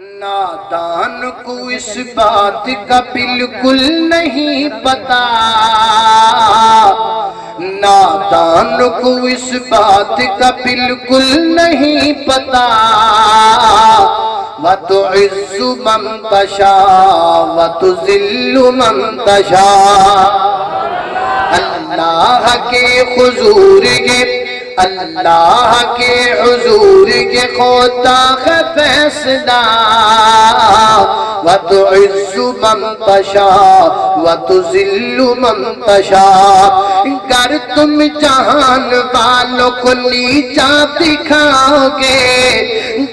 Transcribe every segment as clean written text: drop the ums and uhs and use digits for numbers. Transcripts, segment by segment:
نادان کو اس بات کا بالکل نہیں پتا، نادان کو اس بات کا بالکل نہیں پتا، وَتُعِزُّ مَن تَشَاءُ وَتُذِلُّ مَن تَشَاءُ۔ اللہ کے حضور یہ اللہ کے حضور کے ہوتا ہے فیصلہ، وَتُعِزُّ مَن تَشَاءُ وَتُذِلُّ مَن تَشَاءُ۔ گر تم جہان والوں کو نیچا دکھاؤ گے،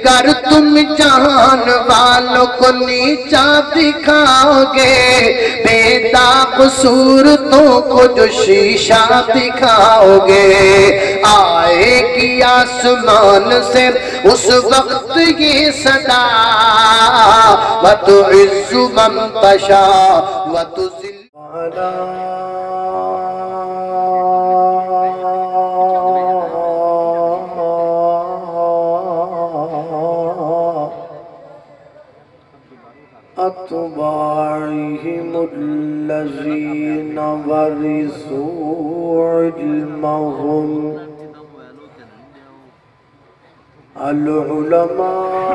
گر تم جہان والوں کو نیچا دکھاؤ گے، بے داغ صورتوں کو جو شیشہ دکھاؤ گے، آئے گی آسمان سے اس وقت یہ صدا، وَتُعِزُّ مَن تَشَاءُ وَتُذِلُّ۔ أتباعهم الذين ورثوا علمهم، العلماء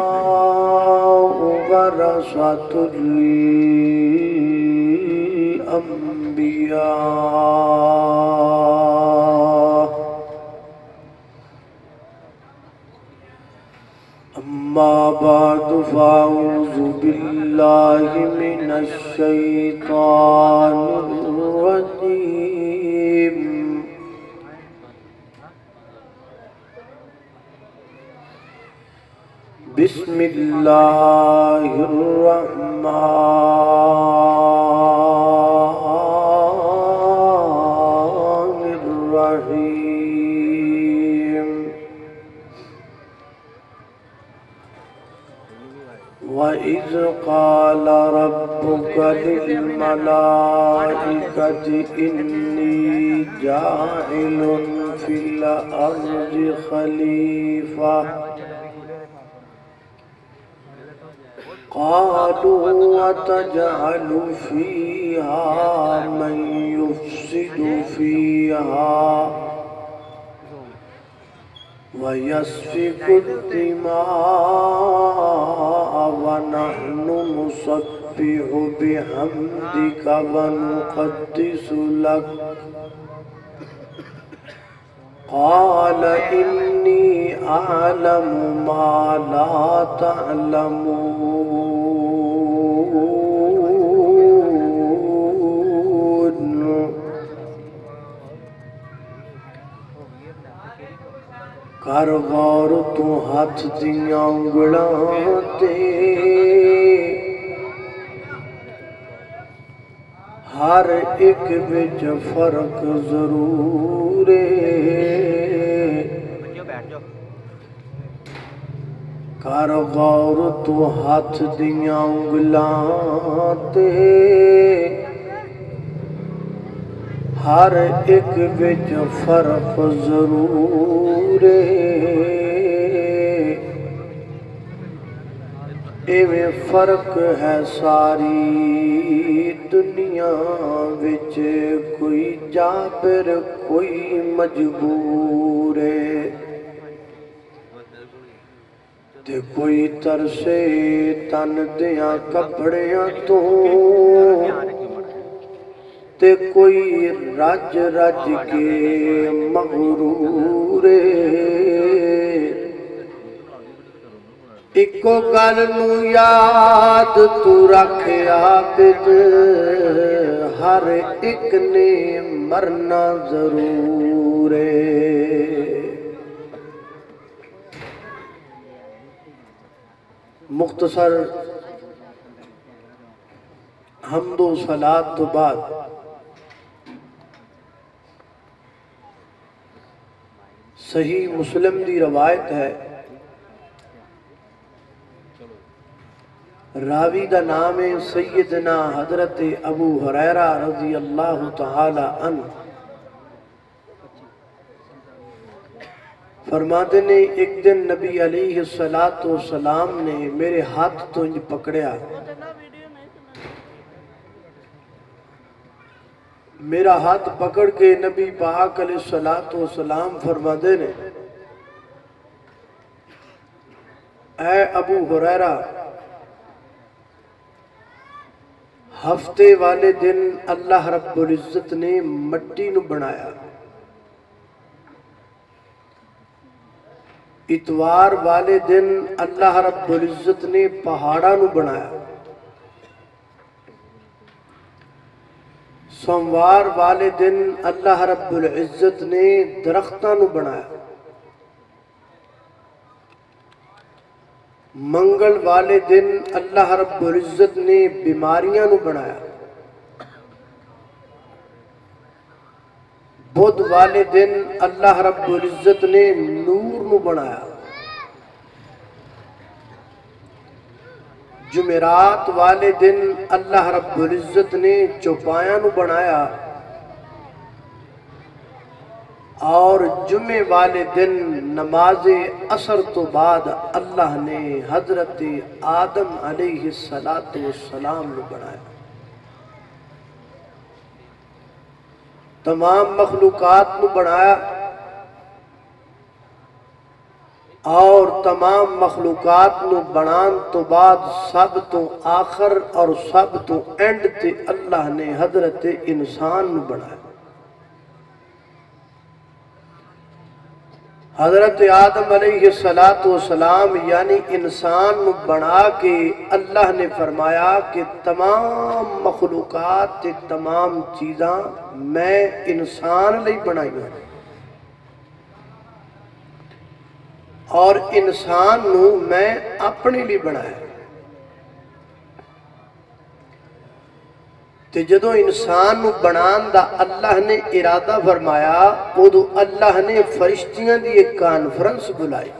ورثة الأنبياء، أما بعد فأعوذ بالله من الشيطان الرجيم، بسم الله الرحمن الرحيم، وَإِذْ قَالَ رَبُّكَ لِلْمَلَائِكَةِ إِنِّي جَاعِلٌ فِي الْأَرْضِ خَلِيفَةً، قالوا وتجعل فيها من يفسد فيها ويسفك الدماء ونحن نسبح بحمدك ونقدس لك، قال إني أعلم ما لا تعلمون۔ کر غور تو ہاتھ دیاں انگلاں تے، ہر ایک وچ فرق ضرور ہے، کر غور تو ہاتھ دیاں انگلاں تے، ہر ایک وچ فرق ضرور ہے، ایویں فرق ہے ساری دنیا وچ، کوئی جابر کوئی مجبور ہے، تے کوئی ترسے تن دیاں کپڑیاں تو، تے کوئی رج رج کے مغرور ہے، اکو گل نو یاد تو رکھ عابد، ہر ایک نے مرنا ضرور ہے۔ مختصر حمد و صلاۃ تو بعد صحیح مسلم دی روایت ہے، راوی دا نام ہے سیدنا حضرت ابو ہریرہ رضی اللہ تعالی عنہ، فرماتے نے ایک دن نبی علیہ السلام نے میرے ہاتھ تو انج پکڑیا، میرا ہاتھ پکڑ کے نبی پاک علیہ السلام فرماتے نے اے ابو ہریرہ، ہفتے والے دن اللہ رب العزت نے مٹی نو بنایا، اتوار والے دن اللہ رب العزت نے پہاڑا نو بنایا، سوموار والے دن اللہ رب العزت نے درختاں نو بنایا، منگل والے دن اللہ رب العزت نے بیماریاں نو بنایا، بدھ والے دن اللہ رب العزت نے نور نو بنایا، جمعرات والے دن اللہ رب العزت نے چوپایاں نو بنایا، اور جمعے والے دن نماز عصر تو بعد اللہ نے حضرت آدم علیہ السلام نو بنایا۔ تمام مخلوقات نو بنایا اور تمام مخلوقات نو بنان تو بعد سب تو آخر اور سب تو اینڈ تے اللہ نے حضرت انسان نو بنایا۔ حضرت آدم علیہ السلام یعنی انسان نو بنا کے اللہ نے فرمایا کہ تمام مخلوقات تے تمام چیزاں میں انسان لئی بنائی ہیں، اور انسان نو میں اپنے لیے بنایا۔ تے جدو انسان نو بنان دا اللہ نے ارادہ فرمایا، ادو اللہ نے فرشتیاں دی ایک کانفرنس بلائی،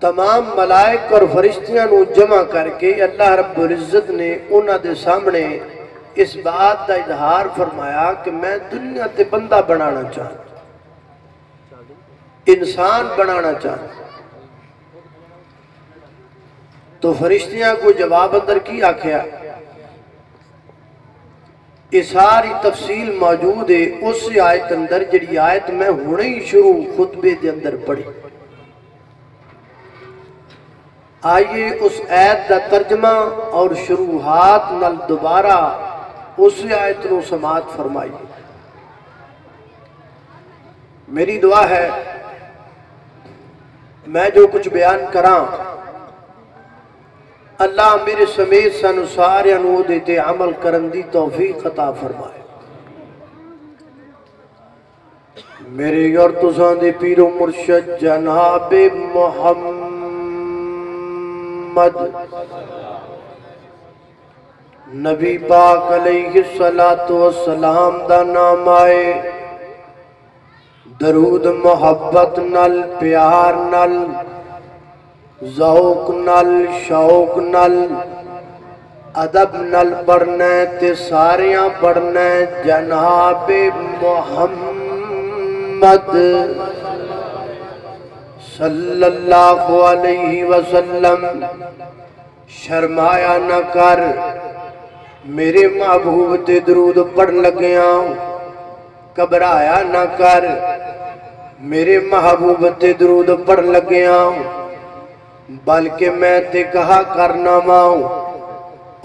تمام ملائک اور فرشتیاں نو جمع کر کے اللہ رب العزت نے انہاں دے سامنے اس بات دا اظہار فرمایا کہ میں دنیا تے بندہ بنانا چاہتا، انسان بنانا چاہتا۔ تو فرشتیاں کو جواب اندر کی آکھیا، یہ ساری تفصیل موجود ہے اس آیت اندر جڑی آیت میں ہونے ہی شروع خطبے دے اندر پڑھی۔ آئیے اس آیت دا ترجمہ اور شروحات نال دوبارہ اس آیت نو سماعت فرمائیے۔ میری دعا ہے میں جو کچھ بیان کراں اللہ میرے سمیت سانو سارے انو دیتے عمل کرن دی توفیق عطا فرمائے۔ میرے اور تساں دے پیر و مرشد جناب محمد نبی پاک علیہ السلام دا نام آئے، درود محبت نل پیار نل ذوق نل شوق نل ادب نل پڑھنے تے ساریاں پڑھنے جناب محمد صلی اللہ علیہ وسلم۔ شرمایا نہ کر میرے محبوب تے درود پڑھ لگیاں، گھبرایا نہ کر میرے محبوب تے درود پڑھ لگیاں، بلکہ میں تے کہا کرنا ماؤں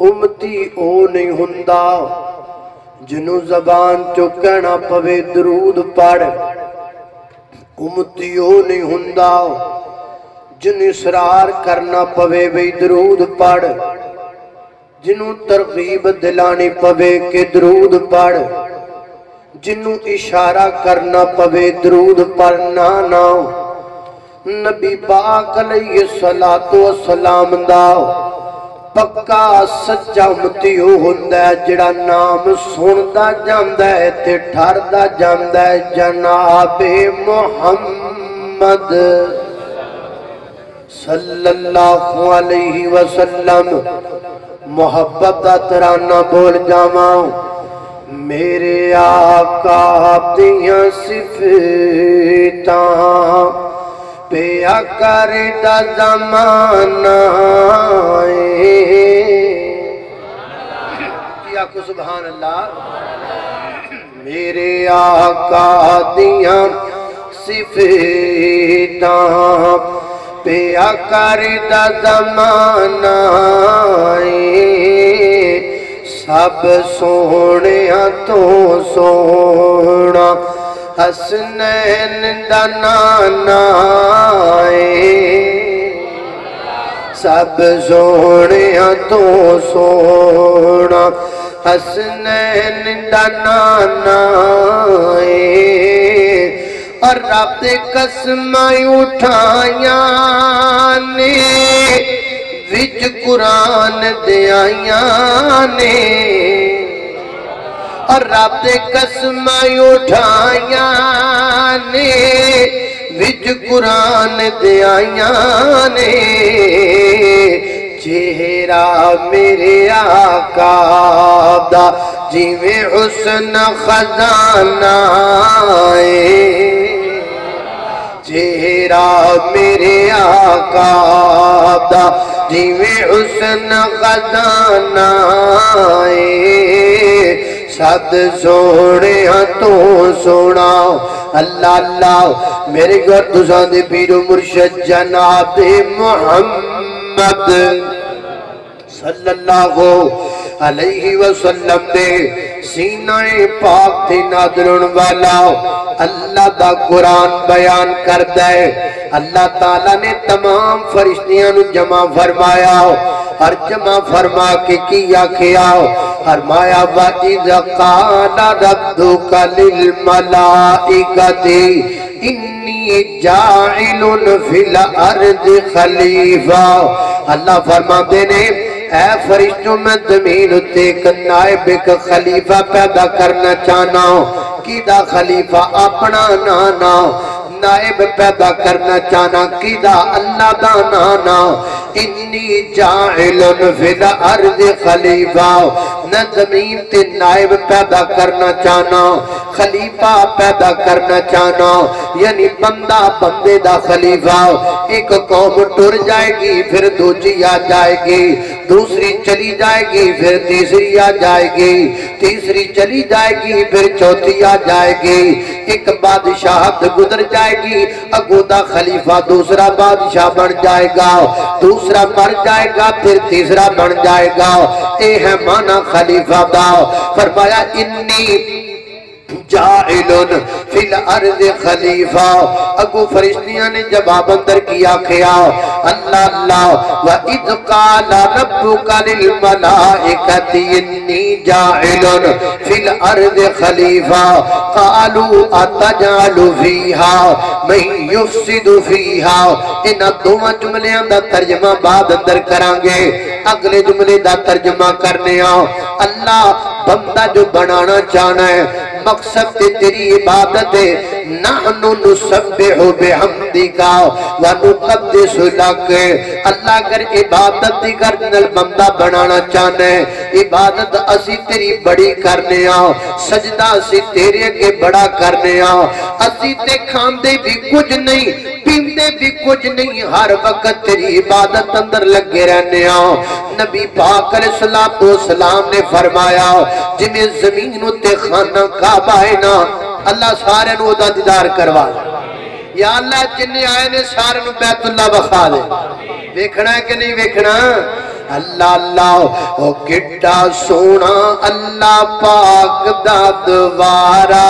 امتی او نہیں ہندا جنوں زبان چو کہنا پوے درود پڑھ، امتی او نہیں ہندا جنوں اصرار کرنا پوے بھئی درود پڑھ، جنوں ترغیب دلانی پوے کہ درود پڑھ، جنوں اشارہ کرنا پوے درود پڑھنا نہ۔ نبی پاک علیہ السلام دا پکا سچا امتی ہو ہوندا ہے جڑا نام سندا جاندا ہے تے ٹھردا جاندا ہے جناب محمد صلی اللہ علیہ وسلم۔ محبت دا ترانہ بول جاواں، میرے آقا دیاں صفتاں پیا کردا زمانہ کیا کو سبحان اللہ میرے آقا دیاں صفتاں پیا کردا زمانہ سب سونیا تو سونا حسنین دا نانا سب سونیا تو سونا حسنین دا نانا اور رب دے قسمیں اٹھائیاں نے وچ قرآن دے آئیاں نے اور رب دے قسمیں اٹھائیاں نے وچ قرآن دے آئیاں نے چہرہ میرے آقا دا جیویں حسن خزانہ چہرہ میرے آقا دا جیویں حسن خزانہ سد سونے تو سونا اللہ اللہ میرے گھر تساں دے پیر و مرشد جناب محمد صلی اللہ علیہ وسلم دے سینہ پاک تھی نادرن والا اللہ دا قرآن بیان کر دے اللہ تعالیٰ نے تمام فرشتیاں نو جمع فرمایا اور جمع فرما کے کیا کیا فرمایا وَإِذْ قَالَ رَبُّكَ لِلْمَلَائِكَةِ إِنِّي جَاعِلٌ فِي الْأَرْضِ خَلِيفَةً اللہ فرماتے نے اے فرشتوں میں زمین اتے ایک نائب ایک خلیفہ پیدا کرنا چاہنا ہوں کیدہ خلیفہ اپنا نانا نائب پیدا کرنا چاہنا کیدہ اللہ دا نانا انی جاعلن فی الارض خلیفہ نہ زمین تے نائب پیدا کرنا چاہنا خلیفہ پیدا کرنا چاہنا یعنی بندہ بندے دا خلیفہ ایک قوم ٹر جائے گی پھر دوسری آ جائے گی دوسری چلی جائے گی پھر تیسری آ جائے گی تیسری چلی جائے گی پھر چوتھی آ جائے گی ایک بادشاہت گزر جائے گی اگودا خلیفہ دوسرا بادشاہ بن جائے گا دوسرا مر جائے گا پھر تیسرا بن جائے گا اے ہے مانا خلیفہ دا فرمایا انی جاعلن فی الارض خلیفہ اگو فرشتیاں نے جواب اندر کیا کیا اللہ اللہ وَإِذْ قَالَ رَبُّكَ لِلْمَلَائِكَةِ إِنِّي جَاعِلٌ فِي الْأَرْضِ خَلِيفَةً قَالُوا أَتَجْعَلُ فِيهَا مَن يُفْسِدُ فِيهَا ان دوواں جملیاں دا ترجمہ بعد اندر کرانگے اگلے جملے دا ترجمہ کرنے آؤ اللہ بندہ جو بنانا چاہنا ہے مقصد تیری عبادت ہے نحنو نسبح بحمدکا ونقدس لک اللہ اگر عبادت دی کرنل بندہ بنانا چاہنا ہے عبادت اسی تیری بڑی کرنے آؤ سجدہ اسی تیرے کے بڑا کرنے آؤ اسی تے کھاندے بھی کچھ نہیں پیندے بھی کچھ نہیں ہر وقت تیری عبادت اندر لگے رہنے آؤ نبی پاک علیہ السلام نے فرمایا جنہیں زمین تے خانہ کعبہ ہے نا اللہ سارے نو دا دیدار کروا یا اللہ جنہیں آئے نے سارے نو بیت اللہ بخا دے ویکھنا ہے کہ نہیں ویکھنا اللہ اللہ او کٹا سونا اللہ پاک دا دوارا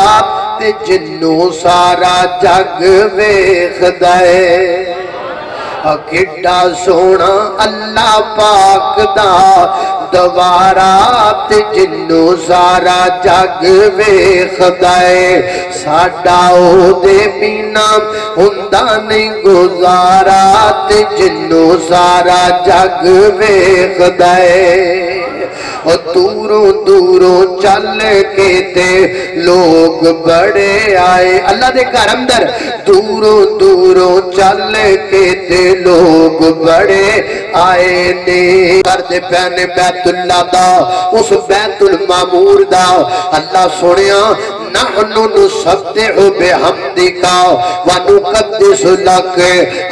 تے جنوں سارا جگ ویکھ دے کٹا سونا اللہ پاک دا دوارا تے جنوں سارا جگ ویکھدا اے ساڈا او دے بنا ہوندا نہیں گزارا تے جنوں سارا جگ ویکھدا اے دوروں دوروں چل کے تے لوگ بڑے آئے اللہ دے گھر اندر دوروں دوروں چل کے تے لوگ بڑے آئے نے کردے پینے بیت اللہ دا اس بیت المعمور دا اللہ سنیا نحنو نسبحو بحمدکا ونقدس لک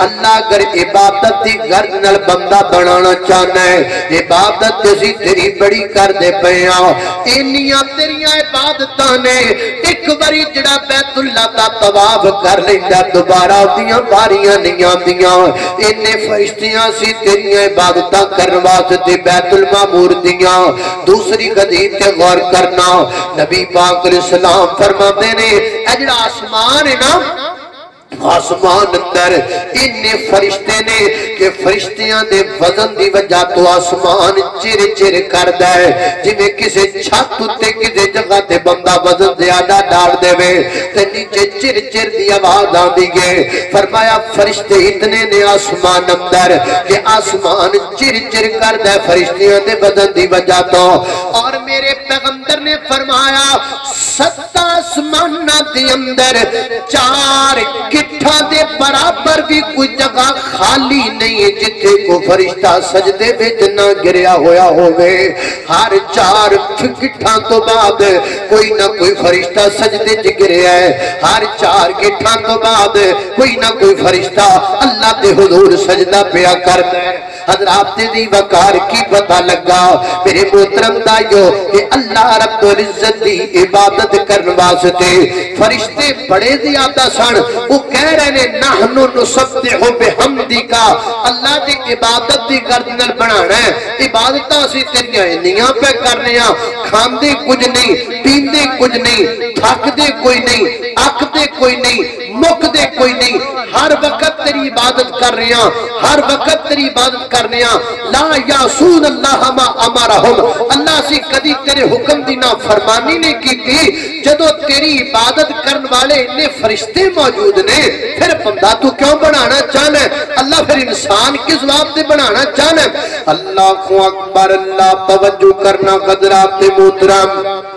اللہ اگر عبادت دی گرد نال بندہ بنانا چاہنا ہے عبادت سی تیری بڑی کر دے پیاں انیاں تیریاں عبادتاں نے ایک باری جڑا بیت اللہ دا طواف کر لیندا دوبارہ دیاں باریاں نہیں آندیاں اننے فرشتیاں سی تیریاں عبادتاں کرن واسطے بیت المعمور دیاں دوسری حدیث تے غور کرنا نبی پاک علیہ السلام فرماتے نے اجڑا آسمان ہے نا آسمان اندر اننے فرشتے نے کہ فرشتیاں دے وزن دی وجہ تو آسمان چر چر کر دے جی میں کسے چھت تے کسے جگہ تے بندہ وزن زیادہ ڈال دے وے تے نیچے چر چر دی آواز آن دیگے فرمایا فرشتے اتنے نے آسمان اندر کہ آسمان چر چر کر دے فرشتیاں دے وزن دی وجہ تو اور میرے پیغمبر نے فرمایا 7 آسمان دے اندر 4 کٹھا دے برابر بھی کوئی جگہ خالی نہیں ہے جتھے کو فرشتہ سجدے وچ نہ گریا ہویا ہوئے ہر 4 کٹھا تو بعد کوئی نہ کوئی فرشتہ سجدے وچ گریا ہے ہر 4 کٹھا تو بعد کوئی نہ کوئی فرشتہ اللہ دے حضور سجدہ پیا کرتا ہے حضرات دی وقار کی پتہ لگا میرے محترم دائیو کہ اللہ رب العزت دی عبادت کرن واسطے فرشتے بڑے زیادہ سن وہ کہہ رہے ہیں نحنو نسبحو بحمدکا اللہ دی عبادت دی گردنل بنانا ہے عبادتاں سی تیریاں انیاں پہ کرنے ہیں کھاندے کچھ نہیں پیندے کچھ نہیں تھک دے کوئی نہیں اک دے کوئی نہیں مک دے کوئی نہیں ہر وقت تیری عبادت کر رہے ہیں ہر وقت تیری عبادت کر رہے ہیں لا یاسون اللہ ما امرہم اللہ سے کدی تیرے حکم دی نا فرمانی نے کی تھی جدو تیری عبادت کرن والے انہیں فرشتے موجود نے پھر بندہ تو کیوں بنانا چاہنا ہے اللہ پھر انسان کس واب دے بنانا چاہنا ہے اللہ کو اکبر اللہ توجہ کرنا قدرات محترم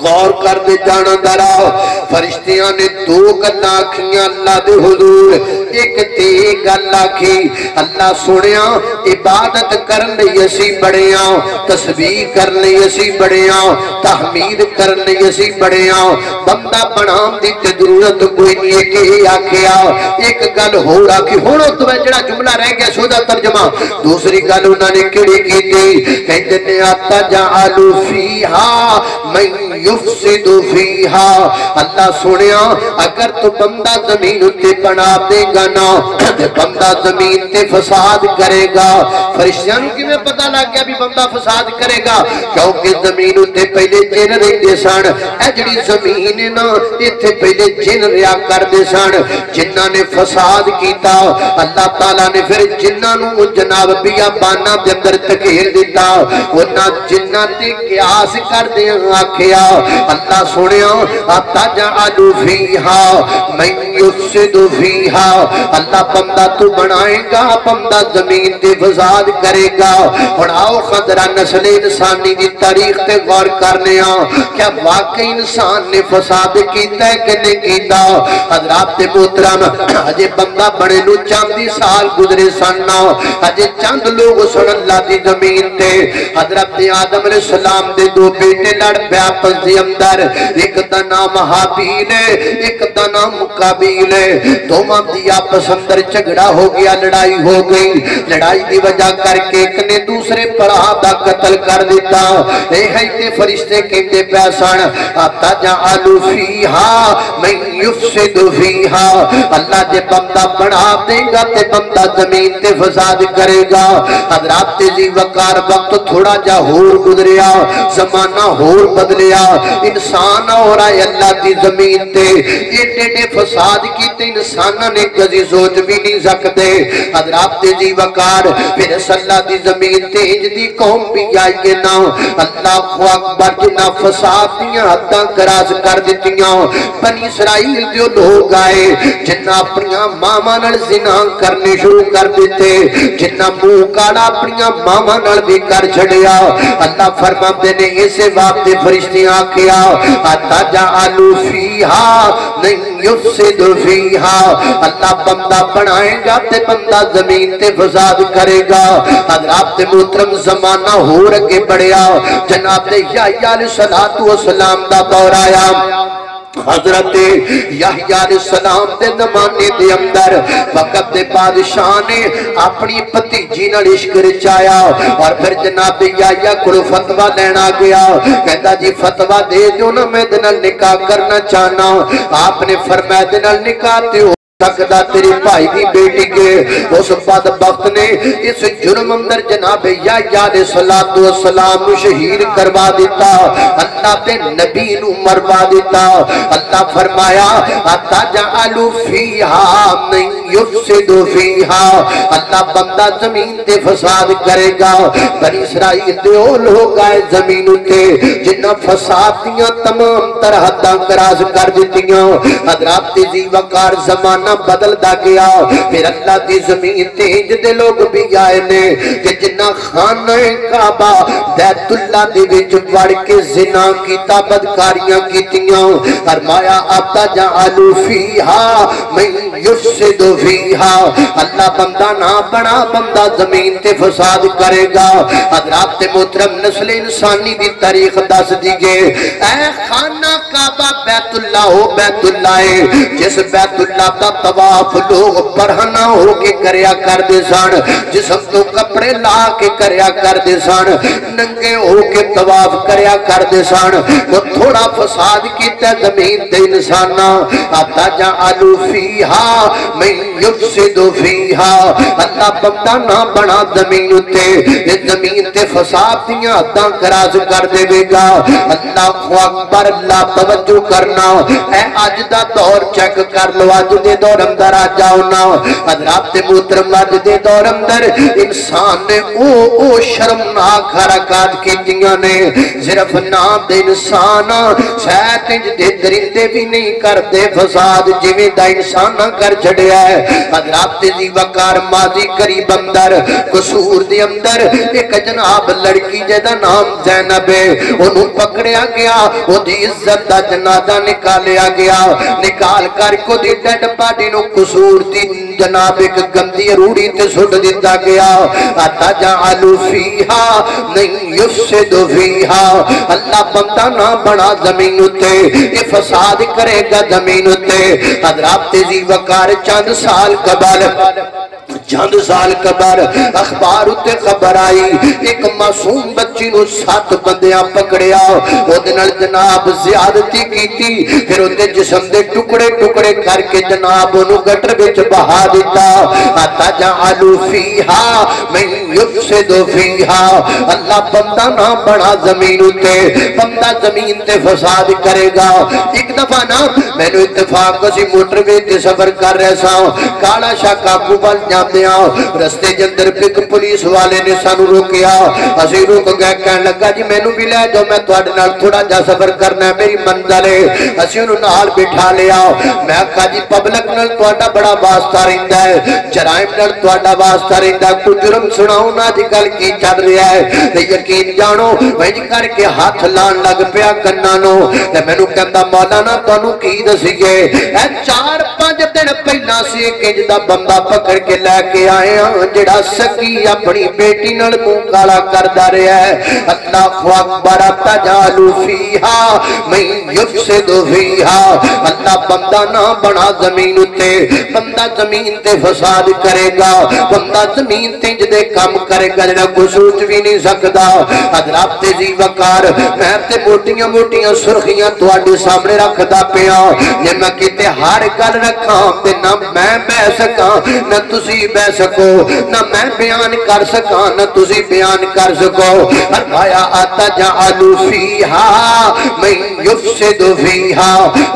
غور کر دے جانا درا فرشتیاں نے 2 گلاں آکھیاں اللہ دے حضور ایک تے گل آکھی اللہ سنیا عبادت کرن لئی اسی بڑیاں تسبیح کرن لئی اسی بڑیاں تحمید کرن لئی اسی بڑیاں بندہ بنام دی تے ضرورت کوئی نہیں ہے کہ آکھیا ایک گل ہو رہا کہ ہونو تو جڑا جملہ رہ گیا سودا ترجمہ دوسری گل انہوں نے کیڑی کی تھی کہتے نے آتا جعلو فیہا من یفسد فیہا اللہ سنیا اگر تو بندہ زمین تے بنا دے گا نا بندہ زمین تے فساد کرے گا فرشتیاں کی میں پتہ لگ گیا بھی بندہ فساد کرے گا کیونکہ زمین تے پہلے جن رہتے سن اجڑی زمین نا اتھے پہلے جن ریا کر دے سن جنہ نے فساد کیتا اللہ تعالیٰ نے پھر جنہ نو جناب بیابانہ دے اندر تکیر دیتا ورنہ جنہ تے قیاس کر دے آکھیا اللہ سنیا اتجعل فیہا من یفسد فیہا اللہ بندہ تو بنائے گا بندہ زمین تے فساد کرے گا اور آؤ خدرہ نسل انسانی دی تاریخ تے غور کرنے کیا واقعی انسان نے فساد کیتا ہے کہ نہیں کیتا حضرات محترم اجے بندہ بڑے نو چاندی سال گزرے سننا اجے چند لوگ سن اللہ دی زمین تے حضرت آدم علیہ السلام دے 2 بیٹے لڑ پیا آپس دی اندر ایک دا نام حابیل ہے ایک دا نام قابیل ہے دوواں دی آپس اندر جھگڑا ہو گیا لڑائی ہو گئی لڑائی دی وجہ کر کے ایک نے دوسرے پڑا دا قتل کر دیتا اے تے فرشتے کہندے پیا سن اتجعل فیہا من یفسد فیہا اللہ جے بندہ بنا دے گا تے بندہ زمین تے فساد کرے گا حضرات جی وقار وقت تھوڑا جا ہور گزریا زمانہ ہور بدلیا انسان اور آئے اللہ دی زمین تے ایڈے فساد کی تے انسانہ نے کسی سوچ بھی نہیں سکتے حضرات جی وقار پھر اللہ دی زمین تے اجدی قوم بھی آئیے نا اللہ اکبر جنا فساد دیا حداں کراس کر دیتیاں بنی اسرائیل جو لوگ آئے جنہ اپنیاں ماما نال زنا کرنے شروع کر دیتے جنہ منہ کاڑا اپنیاں ماما نال بھی کر چھڑیا اللہ فرماتے نے اسے وقت فرشتے آکھیا اتجعل فیہا من یفسد فیہا، اللہ بندہ بنائے گا تے بندہ زمین تے فساد کرے گا۔ حضرات محترم زمانہ ہو رکے بڑھیا، جناب یحییٰ علیہ السلام دا دور آیا۔ حضرت یحییٰ علیہ السلام دے زمانے دے اندر وقت دے بادشاہ نے اپنی پتیجی نال عشق رچایا، اور پھر جناب یحییٰ کو فتویٰ لینا گیا، کہتا جی فتویٰ دے جو نا میں دے نال نکاح کرنا چاہنا۔ آپ نے فرمایا دے نال نکاح تے ہو سکتا تیری بھائی دی بیٹی کے۔ اس بدبخت نے اس جرم اندر جناب یحییٰ علیہ السلام نو شہید کروا دیتا، اللہ دے نبی نو مروا دیتا۔ اللہ فرمایا اتجعل فیہا من یفسد فیہا، اللہ بندہ زمین تے فساد کرے گا۔ بنی اسرائیل دے او لوگ آئے زمین تے جنہ فساد دیاں تمام تر حداں کراس کر دیتیاں۔ حضرات تیزی وقار زمانہ بدل دا گیا، پھر اللہ دی زمین تینج دے لوگ بھی آئے نے کہ جنہ خانہ کعبہ بیت اللہ دے وچ وڑ کے زنا کیتا، بدکاریاں کیتیاں۔ فرمایا اتجعل فیہا من یفسد فیہا، اللہ بندہ نہ بنا، بندہ زمین تے فساد کرے گا۔ حضرات محترم نسل انسانی دی تاریخ دس دیگے، اے خانہ کعبہ بیت اللہ ہو، بیت اللہ ہے جس بیت اللہ دا طواف لوگ پرہنا ہو کے کریا کر دے سان، جسم تو کپڑے لا کے کریا کر دے سان، ننگے ہو کے طواف کریا کر دے سان۔ وہ تھوڑا فساد کیتا زمین دے انسانا، اتجعل فیہا من یفسد فیہا، اللہ بندہ نہ بنا زمین تے، یہ زمین تے فساد دیاں حداں کراس کر دے بے گا۔ اللہ اکبر، اللہ توجہ کرنا، اے اج دا دور چیک کر لو، اج دے دور اندر آ جاؤ نا۔ حضرات محترم اج دے دور اندر انسان نے او شرمناک حرکات کیتیاں نے، صرف نام دے انسان شاید انج دے درندے بھی نہیں کردے فساد جویں دا انسان کر چھڑیا ہے۔ حضرات دی وقار ماضی قریب اندر قصور دے اندر ایک جناب لڑکی جدا نام زینب ہے، انہوں پکڑیا گیا، او دی عزت دا جنازہ نکالیا گیا، نکال کر کو دی ڈیڈ باڈی نو قصور دی جناب ایک گندی روڑی تے سٹ دیتا گیا۔ اتجعل فیہا من یفسد فیہا، اللہ بندہ نہ بنا زمین تے، یہ فساد کرے گا زمین تے۔ حضرات تیزی وقار چند سال قبل اخبار اتے خبر آئی، ایک معصوم بچی نو 7 بندیاں پکڑیا، وہ دنال جناب زیادتی کی تھی، پھر اتے جسم دے ٹکڑے ٹکڑے کر کے جناب انہوں گٹر بچ بہا دیتا۔ اتجعل فیہا من یفسد فیہا، اللہ بندہ نہ بنا زمین تے، بندہ زمین تے فساد کرے گا۔ ایک دفعہ نا میں نے اتفاق کسی موٹر وے تے سفر کر رہے سا، کالا شاہ کاکو بل جاندے رستے جندر پک پولیس والے نے سانو روکیا، اسی روک گئے، کہنے لگا جی میں نو بھی لے جو، میں تھوڑے نال تھوڑا جا سفر کرنا ہے، میری منزل ہے۔ اسی انہوں نال بٹھا لیا، میں کہا جی پبلک نال تھوڑا بڑا واسطہ رہندا ہے، جرائم نال تھوڑا واسطہ رہندا ہے، کوئی جرم سناؤ نا جی گل کی چل رہا ہے، یقین جانو وینج کر کے ہاتھ لان لگ پیا کناں نو، تے مینوں کہندا مولانا تانوں کی دسیے، اے 4-5 دن پہلا سی ایک انج دا بندہ پکڑ کے لے کے آئے ہیں جڑا سکی اپنی بیٹی نال منہ کالا کردا رہا ہے۔ اللہ اکبر، اتجعل فیہا من یفسد فیہا، اللہ بندہ نہ بنا زمین تے، بندہ زمین تے فساد کرے گا، بندہ زمین تے جدے کام کرے گا جڑا کوئی سوچ بھی نہیں سکدا۔ حضرات تیزی وقار میں تے موٹیاں موٹیاں سرخیاں تواڈے سامنے رکھدا پیا، جے میں کیتے ہر گل رکھاں تے نہ میں بہ سکاں نہ تسی بہ سکو، نہ میں بیان کر سکاں نہ تسی بیان کر سکو۔ فرمایا اتجعل فیہا من یفسد فیہا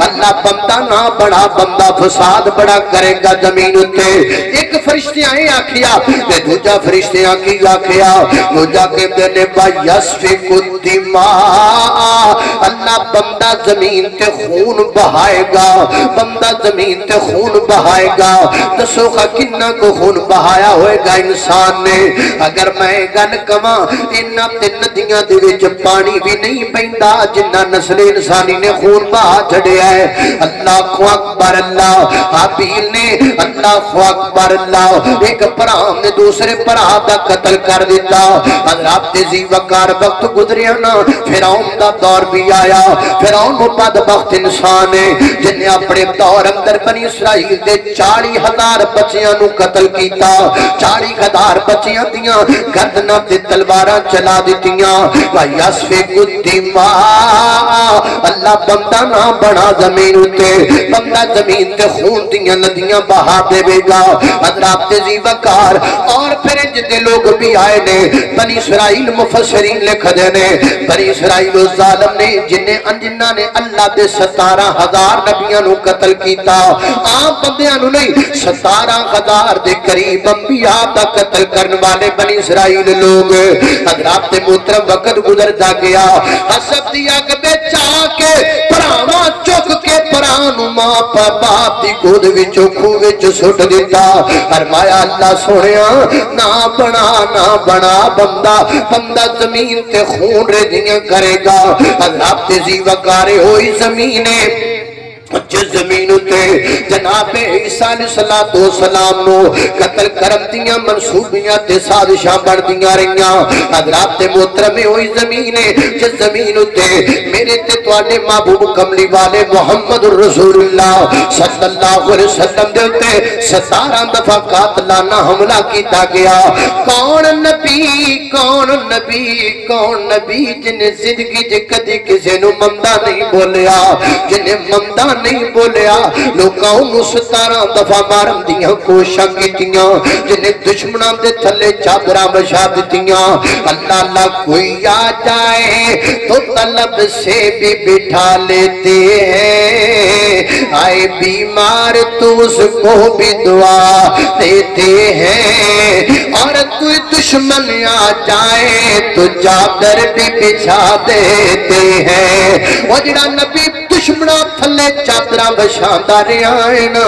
اللہ بندہ نہ بڑا بندہ فساد بڑا کرے گا زمین تے ایک فرشتے آئے آکھیا تے دوجا فرشتے آکی آکھیا دوجا کے دینے با یسفک الدماء اللہ بندہ زمین تے خون بہائے گا بندہ زمین تے خون بہائے گا دسو خا کنہ کو خون بہایا ہوئے گا انسان نے اگر میں گل کما انہاں تے ندیاں دے وچ پانی بھی نہیں پیندا جنہ نسل انسانی نے خون بہا چھڑیا ہے اللہ اکبر اللہ حابیل نے اللہ اکبر اللہ ایک پرام نے دوسرے پرام دا قتل کر دیتا حضرات تیزی وقار وقت گزریا نا فرعون دا دور بھی آیا فرعون بدبخت انسان ہے جنہیں اپنے دور اندر بنی اسرائیل دے 40,000 بچیاں نو قتل کیتا 40,000 بچیاں دیاں گردنہ دے تلواراں چلا دیتیاں وَيَسْفِكُ الدِّمَاء اللہ بندہ نہ بڑا زمین تے بندہ زمین تے خون دیاں ندیاں بہا دے بے گا حضرات تیزی وقار اور پھر جتے لوگ بھی آئے نے بنی اسرائیل مفسرین لکھ دینے بنی اسرائیل ظالم نے جنہ نے اللہ دے 17,000 نبیاں نو قتل کیتا عام بندیاں نو نہیں 17,000 دے قریب انبیاء دا قتل کرنے والے بنی اسرائیل لوگ حضرات محترم وقت گزرتا گیا حسب دیا کہ بے چاہ کے پراما چک کے پرانو ماں پا باپ دی گود وچو کھوے چو سٹ دیتا فرمایا اللہ سوڑیا نہ بنا بندہ زمین تے خون رہ دیاں کرے گا اللہ تیزی وقارے ہوئی زمینیں جس زمین تے جناب عیسیٰ علیہ السلام نو قتل کرم دیاں منصوبیاں تے سازشاں بڑھ دیاں رہیاں حضرات محترم ہوئی زمینیں جس زمین تے میرے تے تواڈے محبوب کملی والے محمد رسول اللہ صلی اللہ علیہ وسلم دے تے 17 دفعہ قاتلانہ حملہ کیتا گیا کون نبی جنہیں زندگی جے کدی کسے نو ممدہ نہیں بولیا جنہیں ممدہ نہیں بولیا لوکاں نو 17 دفعہ مارن دیاں کوشاں کیتیاں جنہیں دشمناں دے تھلے چادراں بچھا دتیاں اللہ اللہ کوئی آ جائے تو طلب سے بھی بٹھا لیتے ہیں آئے بیمار تو اس کو بھی دعا دیتے ہیں اور کوئی دشمن آ جائے تو چادر بھی بچھا دیتے ہیں وہ جڑا نبی دشمناں تھلے چادراں بچھاندا رہیا ہے نا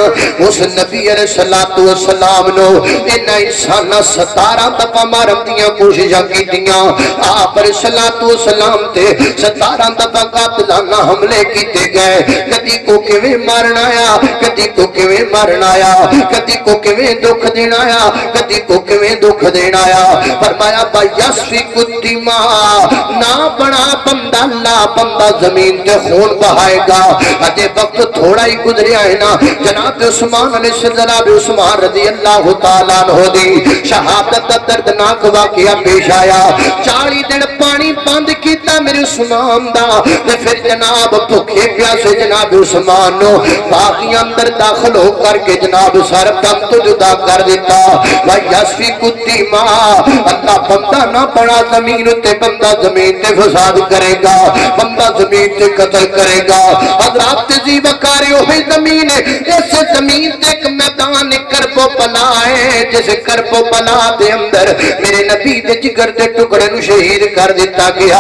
اس نبی علیہ السلام نو انہاں انساناں 17 دفعہ مارن دیاں کوششاں کیتیاں آپ علیہ السلام تے 17 دفعہ قاتلانہ حملے کیتے گئے کدی کو کیویں مارنا آیا کدی کو کیویں مارنا آیا کدی کو کیویں دکھ دینا آیا کدی کو کیویں دکھ دینا آیا فرمایا یسفک الدماء نہ بڑا بندہ اللہ بندہ زمین تے خون بہائے گا اجے وقت تھوڑا ہی گزریا ہے نا جناب عثمان علیہ جناب عثمان رضی اللہ تعالیٰ عنہ دی شہادت دردناک واقعہ پیش آیا 40 دن پانی بند کیتا میرے عثمان دا پھر جناب بھوکے پیاسے جناب عثمان نو باغی اندر داخل ہو کر کے جناب سر دم تو جدا کر دیتا وَيَسْفِكُ الدِّمَاء اللہ بندہ نہ پڑا زمین تے بندہ زمین تے فساد کرے گا بندہ زمین تے قتل کرے گا حضرات تیزی وقاری ہوئی زمین ہے اس زمین تے ایک میدان کرب و بلا ہے جس کرب و بلا دے اندر میرے نبی دے جگر دے ٹکڑے نو شہید کر دیتا گیا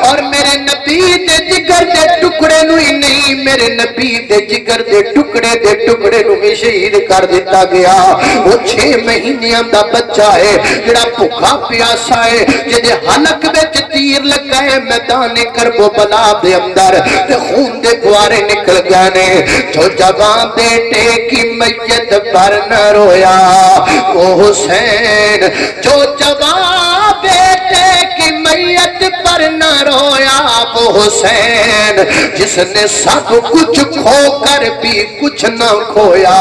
اور میرے نبی دے جگر دے ٹکڑے نو ہی نہیں میرے نبی دے جگر دے ٹکڑے نو بھی شہید کر دیتا گیا وہ 6 مہینیاں دا بچہ ہے جڑا بھوکا پیاسا ہے جدے حلق وچ تیر لگا ہے میدان کرب و بلا دے اندر تے خون دے گوارے نکل گئے نے جو جوان بیٹے کی میت پر نہ رویا وہ حسین جو جوان بیٹے کی میت پر نہ رویا وہ حسین جس نے سب کچھ کھو کر بھی کچھ نہ کھویا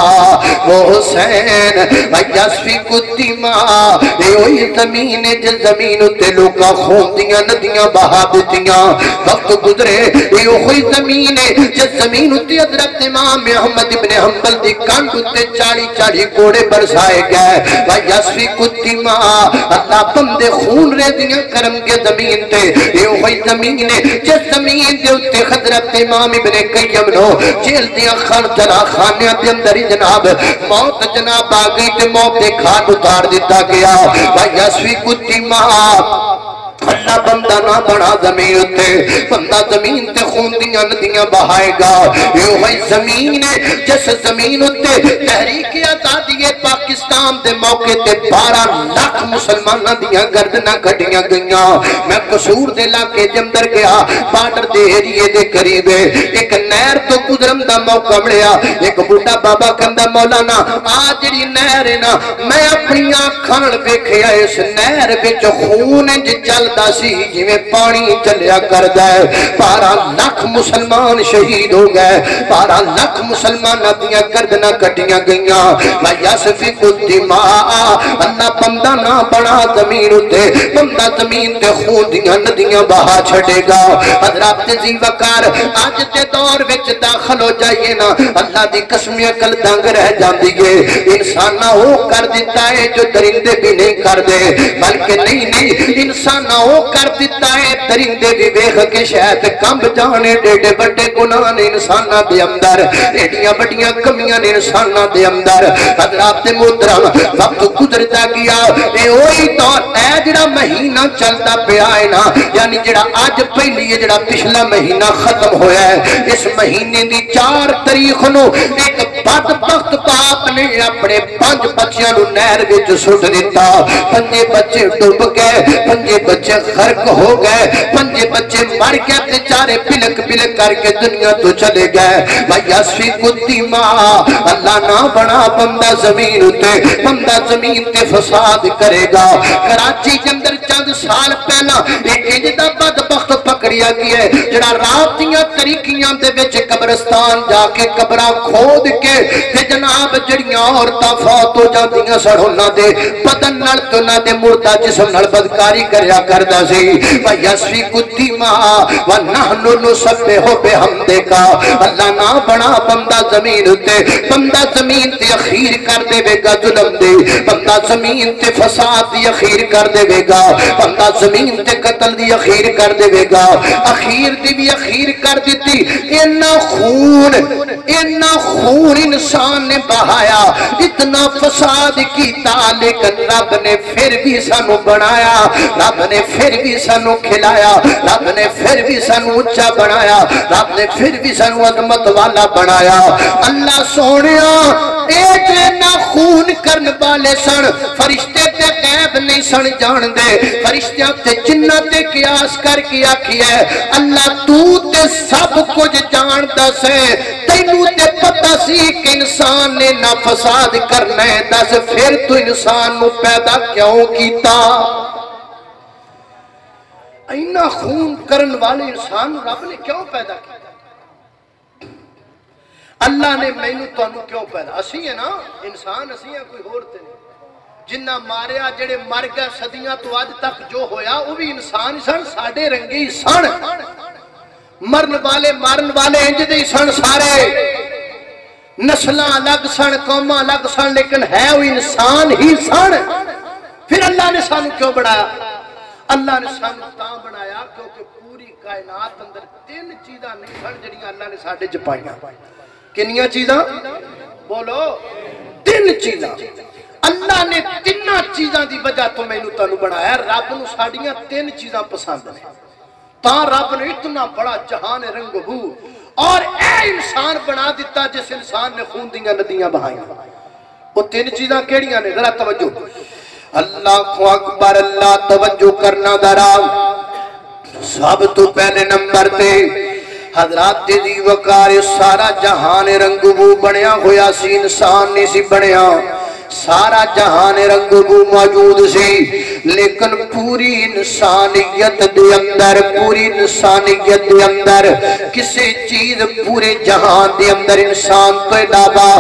وہ حسین وَيَسْفِكُ الدِّمَاء اے ہوئی زمین جس زمین تے لوکا خون دیاں ندیاں بہا دیتیاں وقت گزرے اے ہوئی زمین جس زمین تے حضرت امام احمد ابن حنبل دی کانڈ تے 40 کوڑے برسائے گئے وَيَسْفِكُ الدِّمَاء اللہ بندے خون رہ دیاں کرم کے زمین تے یہ وہی زمین ہے جس زمین دے اتے حضرت امام ابن قیم نو جیل دیاں خانجرہ خانیاں دے اندر جناب موت جناب آگئی تے موت دے کھان اتار دیتا گیا وَيَسْفِكُ الدِّمَاءَ اللہ بندہ نہ بڑھا زمین اتے بندہ زمین تے خون دیاں ندیاں بہائے گا یہ وہی زمین ہے جس زمین اتے تحریک آزادی پاکستان دے موقع تے 12 لاکھ مسلمانہ دیاں گردنہ کھڑیاں گئیاں میں قصور دے علاقے جمدر گیا بارڈر دے ایریے دے قریب ایک نہر تو گزرم دا موقع ملیا ایک بوڑھا بابا کندہ مولانا آج جڑی نہر ہے نا میں اپنی آنکھاں ویکھیا اس نہر وچ خون چلدا سی جویں پانی چلیا کردا ہے 12 لاکھ مسلمان شہید ہو گئے 12 لاکھ مسلمان دیاں گردناں کٹیاں گئیاں وَيَسْفِكُ الدِّمَاءَ اللہ بندہ نہ بڑا زمین اتے بندہ زمین تے خون دیاں ندیاں بہا چھڑے گا حضرات تیزی وقار آج تے دور وچ داخل ہو جائیے نا اللہ دی قسمی عقل دنگ رہ جاندی ہے انسان نہ ہو کر دیتا ہے جو درندے بھی نہیں کر دے بلکہ نہیں انسان نہ ہو کر دیتا ہے درندے بھی ویکھ کے شاید کمب جانے ڈیڈے بڑے گناہ نے انساناں دے اندر ایڈیاں بڑیاں کمیاں نے انساناں دے اندر حضرات محترم وقت گزرتا گیا اے وہی دور اے جڑا مہینہ چلتا پیا ہے نا یعنی جڑا اج پہلی ہے جڑا پچھلا مہینہ ختم ہویا ہے اس مہینے دی 4 تاریخ نو ایک بدبخت باپ نے اپنے 5 بچیاں نو نہر وچ سٹ دتا 5 بچے ڈوب گئے 5 بچے غرق ہو گئے 5 بچے مر کے بیچارے پلک پلک کر کے دنیا تو چلے گئے وَيَسْفِكُ الدِّمَاءَ اللہ نہ بنا بندہ زمین اتے بندہ زمین تے فساد کرے گا کراچی کے اندر چند سال پہلا ایک انجدہ بدبخت پکڑیا گیا ہے جڑا رات دیاں طریقیاں دے وچ قبرستان جا کے قبرہ کھود کے تے جناب جڑیاں عورتاں فوت ہو جاندیاں سڑھونا دے بدن نال تو نہ دے مردہ جسم نال بدکاری کریا کردا سی وَيَسْفِكُ الدِّمَاءَ وَنَحْنُ نُسَبِّحُ بِحَمْدِكَ اللہ نہ بنا بندہ زمین تے بندہ زمین تے اخیر کر دے وے گا ظلم دے بندہ زمین تے فساد دی اخیر کر دے وے گا بندہ زمین تے قتل دی اخیر کر دے وے گا اخیر دی بھی اخیر کر دیتی اتنا خون انسان نے بہایا اتنا فساد کیتا لیکن رب نے پھر بھی سانو بنایا رب نے پھر بھی سانو کھلایا رب نے پھر بھی سانو اچھا بنایا رب نے پھر بھی سانو عظمت والا بنایا اللہ سونیا ایک نہ خون کرن والے سن فرشتے تے غیب نہیں سن جان دے فرشتیاں تے جنہ تے قیاس کر کے آکھی ہے اللہ تو تے سب کچھ جان دس ہے تینوں تے پتہ سی کہ انسان نے نہ فساد کرنا ہے دس پھر تو انسان نو پیدا کیوں کیتا اینا خون کرن والے انسان رب نے کیوں پیدا کیا اللہ نے مینوں تانوں کیوں پیدا اسی ہے نا انسان اسی ہے کوئی اور تے نہیں جنہ ماریا جڑے مر گئے صدیاں تو آج تک جو ہویا وہ بھی انسان سن ساڑے رنگی سن مرن والے انج دے سن سارے نسلاں الگ سن قوماں الگ سن لیکن ہے وہ انسان ہی سن پھر اللہ نے سانو کیوں بنایا اللہ نے سانو تاں بنایا کیونکہ پوری کائنات اندر 3 چیزاں نہیں سن جڑیاں اللہ نے ساڈے چ پائیاں کنیاں چیزاں بولو 3 چیزاں اللہ نے 3 چیزاں دی وجہ تو مینوں تانوں بنایا رب نو ساڈیاں 3 چیزاں پسند نے تاں رب نے اتنا بڑا جہان رنگ بو اور اے انسان بنا دیتا جس انسان نے خون دیاں ندیاں بہائیاں وہ 3 چیزاں کیڑیاں نے ذرا توجہ اللہ اکبر اللہ توجہ کرنا ذرا سب تو پہلے نمبر تے حضرات دی وقار سارا جہان رنگ بو بنیا ہویا سی انسان نہیں سی بنیا سارا جہان رنگ بو موجود سی لیکن پوری انسانیت دے اندر کسی چیز پورے جہان دے اندر انسان تو علاوہ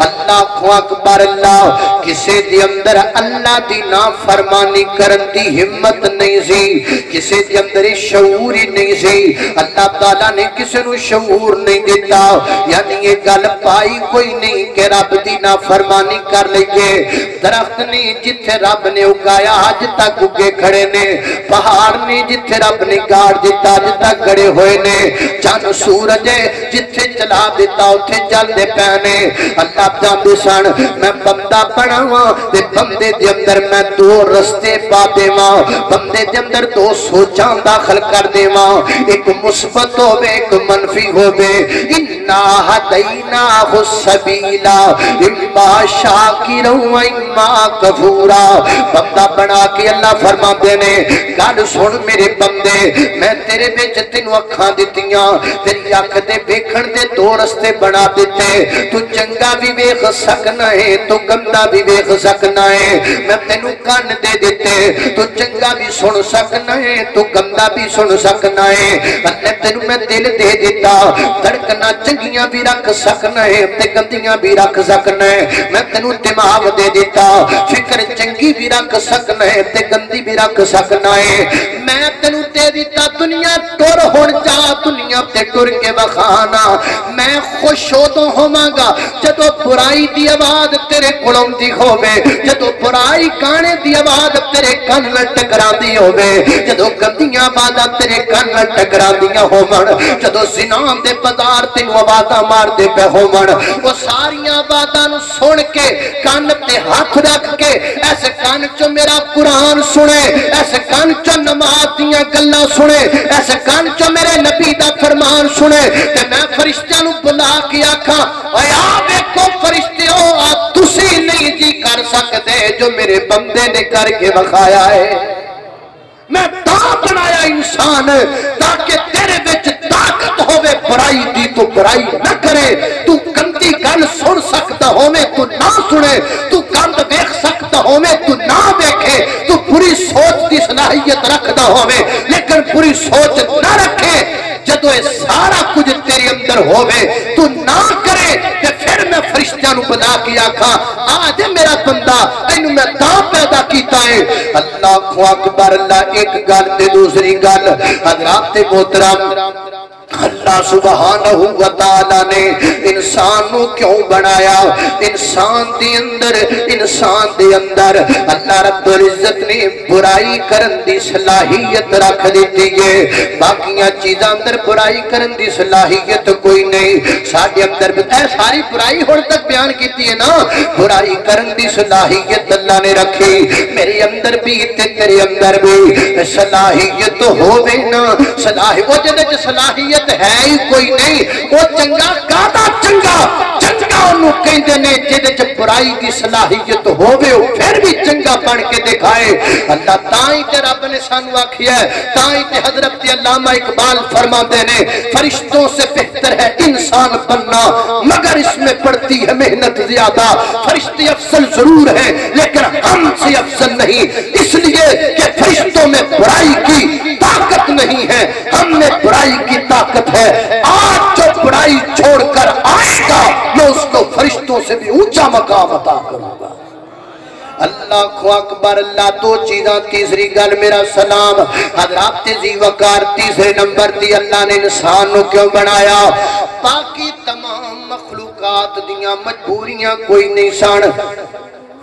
اللہ اکبر اللہ کسی دے اندر اللہ دی نافرمانی کرن دی ہمت نہیں سی کسے دے اندر شعور ہی نہیں سی اللہ تعالیٰ نے کسے نو شعور نہیں دیتا یعنی یہ گل پائی کوئی نہیں کہ رب دی نافرمانی کر لئیے درخت نہیں جتھے رب نے اگایا آج تک اگے کھڑے نے پہاڑ نہیں جتھے رب نے گاڑ دیتا آج تک کھڑے ہوئے نے چند سورج جتھے چلا دیتا اتھے جل دے پینے اللہ جاندے سن میں بندہ بناواں تے بندے دے اندر میں دو رستے پا دیواں بندے دے اندر دو سوچاں داخل کر دیواں ایک مثبت ہوے ایک منفی ہوے انا ہدیناہ السبیلا اما شاکرا و اما کفورا بندہ بنا کے اللہ فرماندے نے گل سن میرے بندے میں تیرے وچ تینوں اکھاں دتیاں تیری اکھ دے ویکھن دے دو رستے بنا دیتے تو چنگا بھی ویکھ سکنا ہے تو گندا بھی ویکھ سکنا ہے میں تینوں کان دے دیتے تو چنگا بھی سن سکنا ہے تو گندا بھی سن سکنا ہے اللہ تینوں میں دل دے دیتا دھڑکنا چنگیاں بھی رکھ سکنا ہے تے گندیاں بھی رکھ سکنا ہے میں تینوں دماغ دے دیتا فکر چنگی بھی رکھ سکنا ہے تے گندی بھی رکھ سکنا ہے میں تینوں دے دیتا دنیا ٹر ہون جا دنیا تے ٹر کے وکھانا میں خوش ادوں ہوواں گا جدوں برائی دی آواز تیرے کولوں دی ہووے جدوں برائی گانے دی آواز تیرے کان نال ٹکراندی ہووے جدوں گندیاں آوازاں تیرے کان نال ٹکراندیاں ہون جدوں زنا دے بازار تینوں آوازاں مار دے پے ہون او ساریاں آوازاں نوں سن کے کان تے ہاتھ رکھ کے ایسے کان چوں میرا قرآن سنے ایسے کان چوں نماز دیاں گلاں سنے ایسے کان چوں میرے نبی دا فرمان سنے تے میں فرشتیاں نوں بلا کے آکھاں اے آ ویکھو فرشتیو آ تسی نہیں جی کر سکتے جو میرے بندے نے کر کے وکھایا ہے میں تا بنایا انسان تاکہ تیرے وچ طاقت ہوے برائی دی تو برائی نہ کرے تو گندی گل سن سکتا ہوے تو نہ سنے تو گند دیکھ سکتا ہوے تو نہ دیکھے تو پوری سوچ دی صلاحیت رکھدا ہوے لیکن پوری سوچ نہ رکھے جدو یہ سارا کچھ تیرے اندر ہوئے تو نہ کرے کہ پھر میں فرشتیاں نو بلا کے آکھاں آج میرا بندہ اینو میں تا پیدا کیتا ہے اللہ اکبر اللہ ایک گل تے دوسری گل حضرات محترم اللہ سبحانہ و تعالی نے انسان نو کیوں بنایا انسان دے اندر اللہ رب العزت نے برائی کرن دی صلاحیت رکھ دیتی ہے باقیاں چیزاں اندر برائی کرن دی صلاحیت کوئی نہیں ساڈے اندر ساری برائی ہن تک بیان کیتی ہے نا برائی کرن دی صلاحیت اللہ نے رکھی میرے اندر بھی تے تیرے اندر بھی صلاحیت ہووے نا صلاحیت وہ جدے چ صلاحیت ہے ہی کوئی نہیں وہ چنگا کادا چنگا انہوں کہندے نے جدے چ برائی دی صلاحیت ہووے پھر بھی چنگا بن کے دکھائے اللہ تائیں تے رب نے سانو آکھیا ہے تائیں تے حضرت علامہ اقبال فرماتے نے فرشتوں سے بہتر ہے انسان بننا مگر اس میں پڑتی ہے محنت زیادہ فرشتے افضل ضرور ہیں لیکن ہم سے افضل نہیں اس لیے کہ فرشتوں میں برائی کی طاقت نہیں ہے ہم میں برائی کی طاقت ہے آج جو برائی چھوڑ کر آئے گا میں اس کو فرشتوں سے بھی اونچا مقام عطا کروں گا اللہ اکبر اللہ دو چیزاں تیسری گل میرا سلام حضرات ذی وقار تیسرے نمبر دی اللہ نے انسان نو کیوں بنایا باقی تمام مخلوقات دیاں مجبوریاں کوئی نہیں سن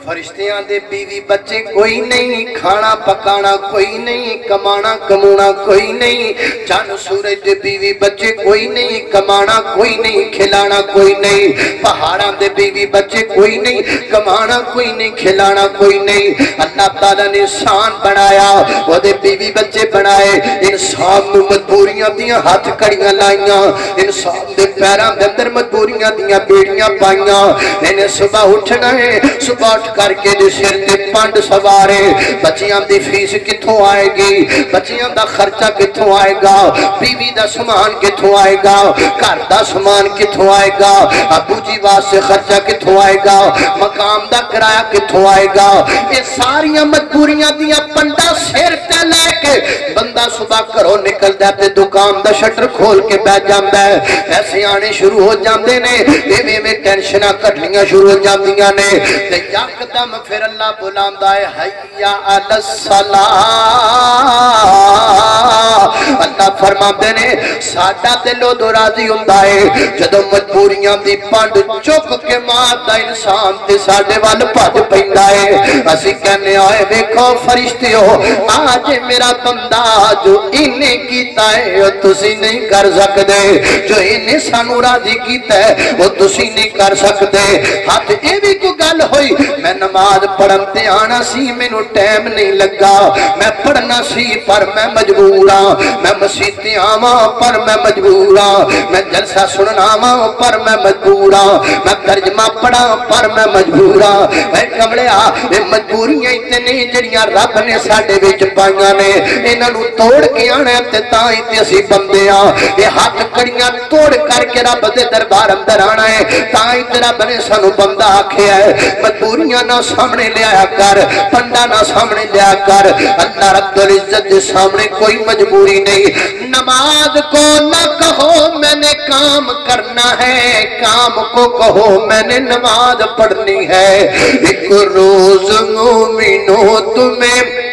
فرشتیاں دے بیوی بچے کوئی نہیں کھانا پکانا کوئی نہیں کمانا کمونا کوئی نہیں چاند سورج دے بیوی بچے کوئی نہیں کمانا کوئی نہیں کھلانا کوئی نہیں پہاڑاں دے بیوی بچے کوئی نہیں کمانا کوئی نہیں کھلانا کوئی نہیں اللہ تعالیٰ نے انسان بنایا وہ دے بیوی بچے بنائے انسان نو مجبوریاں دیاں ہاتھ کڑیاں لائیاں انسان دے پیراں دے اندر مجبوریاں دیاں بیڑیاں پائیاں انہیں صبح اٹھنا ہے صبح اٹھ کر کے دے سر تے پانڈ سوارے بچیاں دی فیس کتھوں آئے گی بچیاں دا خرچہ کتھوں آئے گا بیوی دا سامان کتھوں آئے گا گھر دا سامان کتھوں آئے گا ابو جی واسطے خرچہ کتھوں آئے گا مقام دا کرایہ کتھوں آئے گا یہ ساریاں مجبوریاں دیاں پنڈا سر تے لے کے بندہ صبح گھروں نکلدا ہے تے دکان دا شٹر کھول کے بیٹھ جاندا ہے ایسے آنے شروع ہو جاندے نے ایویں ٹینشناں کٹلیاں شروع ہو جاندیاں نے تے یکدم پھر اللہ بلاندا ہے حیا علی الصلاۃ اللہ فرماندے نے ساڈا دل اودوں راضی ہوندا ہے جدوں مجبوریاں دی پنڈ چک کے ماردا انسان تے ساڈے ول بھج پیندا ہے اسی کہنے آئے ویکھو فرشتیو آج میرا بندہ جو انہیں کیتا ہے وہ تسی نہیں کر سکتے جو انہیں سانو راضی کیتا ہے وہ تسی نہیں کر سکتے ہاتھ یہ بھی کوئی گل ہوئی میں نماز پڑھن تے آنا سی مینوں ٹائم نہیں لگا میں پڑھنا سی پر میں مجبور ہاں میں مسجد تے آواں پر میں مجبور ہاں میں جلسہ سننا آواں پر میں مجبور ہاں میں ترجمہ پڑھا پر میں مجبور ہاں اے کملیا اے مجبوریاں اتنی جڑیاں رب نے ساڈے وچ پائیاں نے انہاں نوں توڑ کے آنا تے تاں ہی تے اسی بندے ہاں اے ہاتھ کڑیاں توڑ کر کے رب دے دربار اندر آنا ہے تاں ہی تے رب نے سانو بندہ آکھیا ہے مجبوریاں نہ سامنے لیا کر پنڈا نہ سامنے لیا کر اللہ رب العزت کے سامنے کوئی مجبوری نہیں نماز کو نہ کہو میں نے کام کرنا ہے کام کو کہو میں نے نماز پڑھنی ہے ایک روز مومنوں تمہیں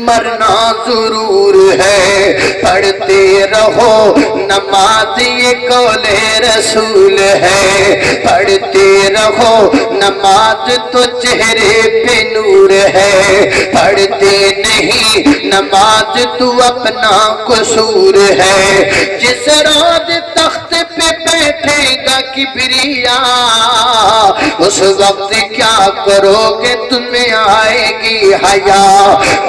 مرنا ضرور ہے پڑھتے رہو نماز یہ قول رسول ہے پڑھتے رہو نماز تو چہرے پہ نور ہے پڑھتے نہیں نماز تو اپنا قصور ہے جس روز تخت پہ بیٹھے گا کبریا اس وقت کیا کرو گے تمہیں آئے گی حیا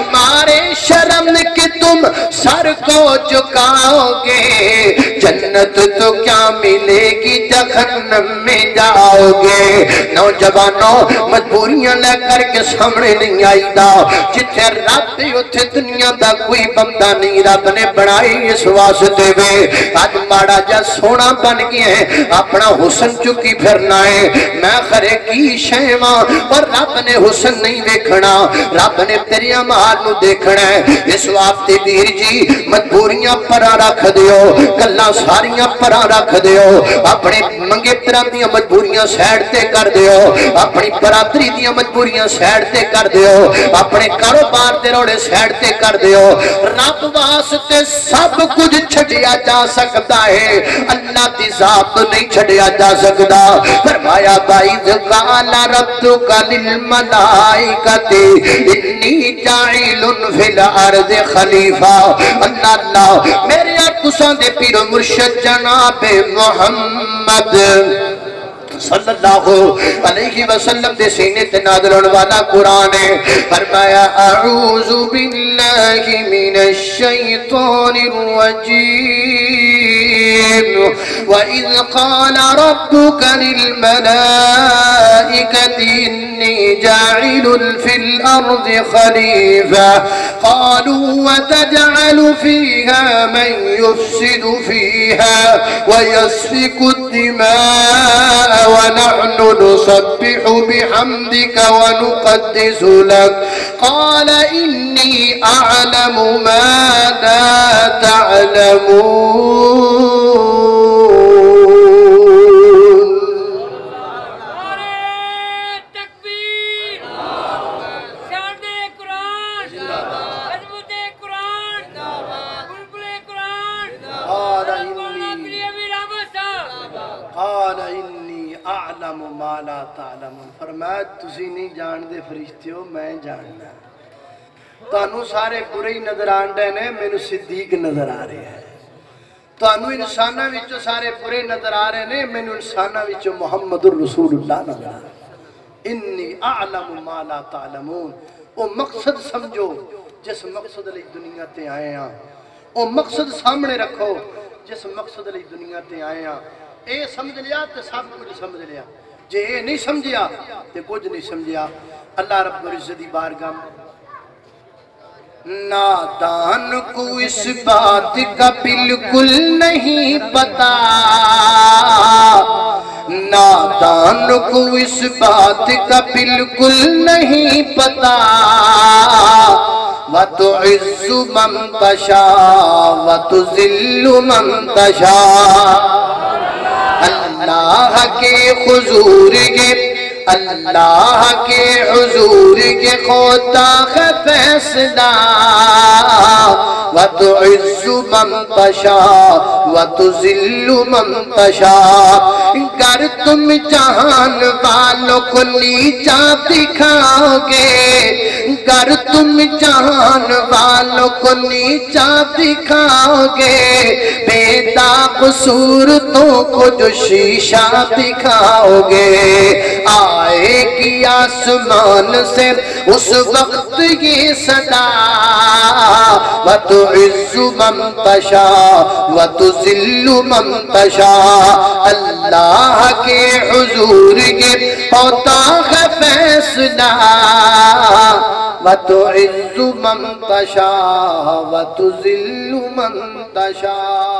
مارے شرم کہ تم سر کو جھکاؤ گے جنت تو کیا ملے گی جہنم میں جاؤ گے نوجوانوں مجبوریاں لے کر کے سامنے نہیں آئی دا جتھے رب اتھے دنیا دا کوئی بندہ نہیں رب نے بنائی اس واسطے وے آج ماڑا جا سونا بن گیا ہے اپنا حسن چکی پھرنا ہے میں خرے کی شیواں اور رب نے حسن نہیں دیکھنا رب نے تیری امال نو دیکھنا ہے اس واسطے ویر جی مجبوریاں پرا رکھ دیو گلاں ساریاں پرا رکھ دیو اپنے منگے طرح دیاں مجبوریاں سائڈ تے کر دیو اپنی برادری دیاں مجبوریاں سائڈ تے کر دیو اپنے کاروبار دے روڑے سائڈ تے کر دیو رب واسطے سب کچھ چھڈیا جا سکتا ہے اللہ دی ذات نہیں چھڈیا جا سکتا فرمایا بائذ قال ربک للملائکۃ انی جاعل فی الارض خلیفہ اللہ اللہ میرے تساں دے پیر و مرشد جناب محمد صلی اللہ علیہ وسلم دے سینے تے نازل ہونے والا قرآن ہے فرمایا اعوذ باللہ من الشیطان الرجیم وَإِذْ قَالَ رَبُّكَ لِلْمَلَائِكَةِ إِنِّي جَاعِلٌ فِي الْأَرْضِ خَلِيفَةً قَالُوا وَتَجْعَلُ فِيهَا مَنْ يُفْسِدُ فِيهَا وَيَسْفِكُ الدِّمَاءَ ونحن نسبح بحمدك ونقدس لك قال إني أعلم ما لا تعلمون تکبیر شان قرآن عظمت قرآن بلبل قرآن قال انی اعلم ما لا تعلمون فرمایا تسی نہیں جان دے فرشتیوں میں جاننا تانوں سارے برے ہی نظر آندے نے مینوں صدیق نظر آ رہے ہیں تانوں انساناں وچوں سارے برے نظر آ رہے نے مینوں انساناں وچوں محمد رسول اللہ نظر آ رہا انی اعلم ما لا تعلمون او مقصد سمجھو جس مقصد لئی دنیا تے آئے ہاں او مقصد سامنے رکھو جس مقصد لئی دنیا تے آئے ہاں اے سمجھ لیا تو سب کچھ سمجھ لیا جے اے نہیں سمجھیا تو کچھ نہیں سمجھیا اللہ رب العزت دی بارگاہ نادان کو اس بات کا بالکل نہیں پتا نادان کو اس بات کا بالکل نہیں پتا وَتُعِزُّ وتعز من تشاء وتذل من تشاء اللہ کے حضور کے اللہ کے حضور کے ہوتا ہے فیصلہ وتعز من تشاء وتذل من تشاء گر تم جہان والوں کو نیچا دکھاؤ گے گر تم جہان والوں کو نیچا دکھاؤ گے بیدا قصورتوں کو جو شیشہ دکھاؤ گے آئے گی آسمان سے اس وقت یہ صدا وتعز من تشاء وتذل من تشاء اللہ کے حضور کے ہوتا ہے فیصلہ وتعز من تشاء وتذل من تشاء